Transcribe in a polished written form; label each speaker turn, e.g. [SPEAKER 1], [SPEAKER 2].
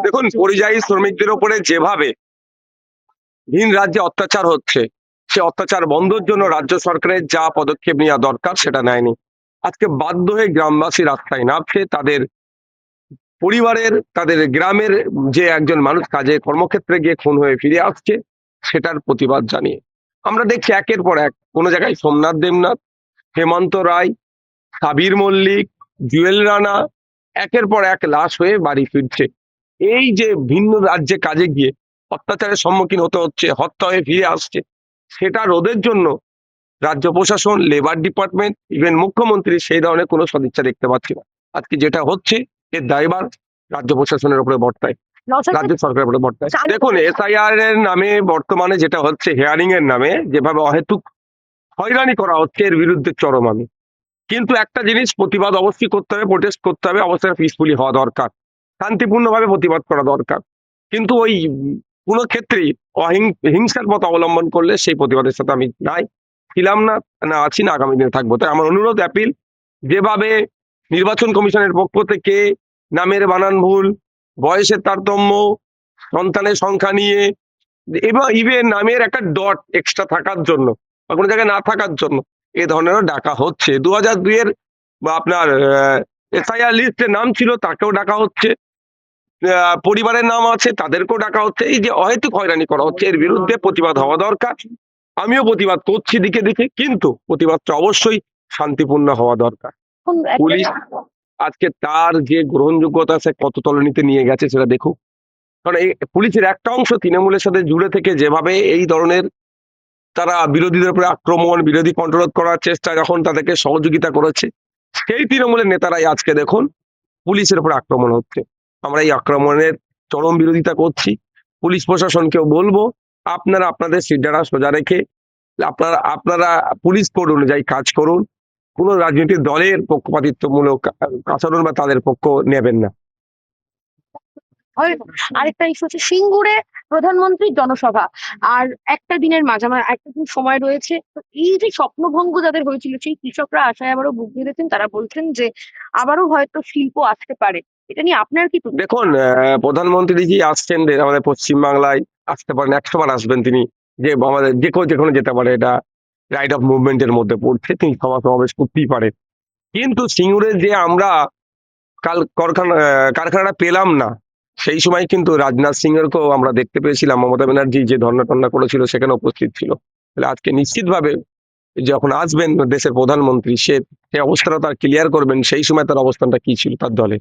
[SPEAKER 1] দেখুন, পরিযায়ী শ্রমিকদের উপরে যেভাবে ভিন রাজ্যে অত্যাচার হচ্ছে, সে অত্যাচার বন্ধের জন্য রাজ্য সরকারের যা পদক্ষেপ নেওয়া দরকার সেটা নেয়নি। আজকে বাধ্য হয়ে গ্রামবাসী রাস্তায় নামছে, তাদের পরিবারের, তাদের গ্রামের যে একজন মানুষ কাজে কর্মক্ষেত্রে গিয়ে খুন হয়ে ফিরে আসছে, সেটার প্রতিবাদ জানিয়ে আমরা দেখছি একের পর এক কোনো জায়গায় সোমনাথ দেবনাথ, হেমন্ত রায়, সাবির মল্লিক, জুয়েল রানা একের পর এক লাশ হয়ে বাড়ি ফিরছে। এই যে ভিন্ন রাজ্যে কাজে গিয়ে অত্যাচারের সম্মুখীন হতে হচ্ছে, হত্যা হয়ে ফিরে আসছে, সেটা রোধের জন্য রাজ্য প্রশাসন, লেবার ডিপার্টমেন্ট, ইভেন মুখ্যমন্ত্রী সেই ধরনের কোনো সদিচ্ছা দেখতে পাচ্ছি না। আজকে যেটা হচ্ছে এর দায়ভার রাজ্য প্রশাসনের উপরে বর্তায়, রাজ্য সরকারের উপরে বর্তায়। দেখুন, এসআইআর এর নামে বর্তমানে যেটা হচ্ছে, হেয়ারিং এর নামে যেভাবে অহেতুক হয়রানি করা হচ্ছে, এর বিরুদ্ধে চরম আমি। কিন্তু একটা জিনিস, প্রতিবাদ অবশ্যই করতে হবে, প্রোটেস্ট করতে হবে, অবশ্যই পিসফুলি হওয়া দরকার, শান্তিপূর্ণভাবে প্রতিবাদ করা দরকার। কিন্তু ওই কোনো ক্ষেত্রেই হিংসার পথ অবলম্বন করলে সেই প্রতিবাদের সাথে আমি নাই, ছিলাম না, না আছি, না আগামী দিনে থাকবো। তাই আমার অনুরোধ, অ্যাপিল, যেভাবে নির্বাচন কমিশনের পক্ষ থেকে নামের বানান ভুল, বয়সের তারতম্য, সন্তানের সংখ্যা নিয়ে, এবং ইভেন নামের একটা ডট এক্সট্রা থাকার জন্য বা কোনো জায়গায় না থাকার জন্য এ ধরনেরও ডাকা হচ্ছে। 2002 এর বা আপনার এসআইআর লিস্টে নাম ছিল, তাকেও ডাকা হচ্ছে, পরিবারের নাম আছে তাদেরকেও ডাকা হচ্ছে। এই যে অহেতুক হয়রানি করা হচ্ছে, এর বিরুদ্ধে প্রতিবাদ হওয়া দরকার। আমিও প্রতিবাদ করছি দিকে দিকে, কিন্তু প্রতিবাদটা অবশ্যই শান্তিপূর্ণ হওয়া দরকার। পুলিশ আজকে তার যে গ্রহণযোগ্যতা, সে কত তলানিতে নিয়ে গেছে সেটা দেখুক। কারণ এই পুলিশের একটা অংশ তৃণমূলের সাথে জুড়ে থেকে যেভাবে এই ধরনের তারা বিরোধীদের উপরে আক্রমণ, বিরোধী কন্ট্রোল করার চেষ্টা, যখন তাদেরকে সহযোগিতা করেছে, সেই তৃণমূলের নেতারাই আজকে দেখুন পুলিশের উপরে আক্রমণ হচ্ছে। আমরা এই আক্রমণের চরম বিরোধিতা করছি। পুলিশ প্রশাসনকেও বলবো, আপনারা আপনাদের সিদ্ধারা সোজা রেখে আপনারা আপনারা পুলিশ কোড অনুযায়ী কাজ করুন। কোনো রাজনৈতিক দলের পক্ষপাতিত্বমূলক আচরণ বা তাদের পক্ষ নেবেন না।
[SPEAKER 2] আরেকটা ইস্যু হচ্ছে সিঙ্গুরে প্রধানমন্ত্রীর জনসভা, আর একটা দিনের মাঝামাঝি একটা দিন সময় রয়েছে। তো এই যে স্বপ্নভঙ্গ যাদের হয়েছিল, সেই কৃষকরা আশায় আবারও বুক বেঁধেছেন। তারা বলছেন যে আবারও হয়তো শিল্প আসতে পারে। এটা নিয়ে আপনার কি?
[SPEAKER 1] দেখুন, প্রধানমন্ত্রী জি আসছেন আমাদের পশ্চিমবাংলায়, আসতে পারেন, 100 বার আসবেন তিনি। যে আমাদের যেখানে যেতে পারে, এটা রাইট অফ মুভমেন্টের মধ্যে পড়ছে, তিনি সভা সমাবেশ করতেই পারে। কিন্তু সিঙ্গুরে যে আমরা কারখানাটা পেলাম না, সেই সময় কিন্তু রাজনাথ সিং এরকেও আমরা দেখতে পেয়েছিলাম। মমতা ব্যানার্জি যে ধর্ণা টর্ণা করেছিল সেখানে উপস্থিত ছিল। তাহলে আজকে নিশ্চিতভাবে যখন আসবেন দেশের প্রধানমন্ত্রী, সেই অবস্থাটা তার ক্লিয়ার করবেন, সেই সময় তার অবস্থানটা কি ছিল তার দলে।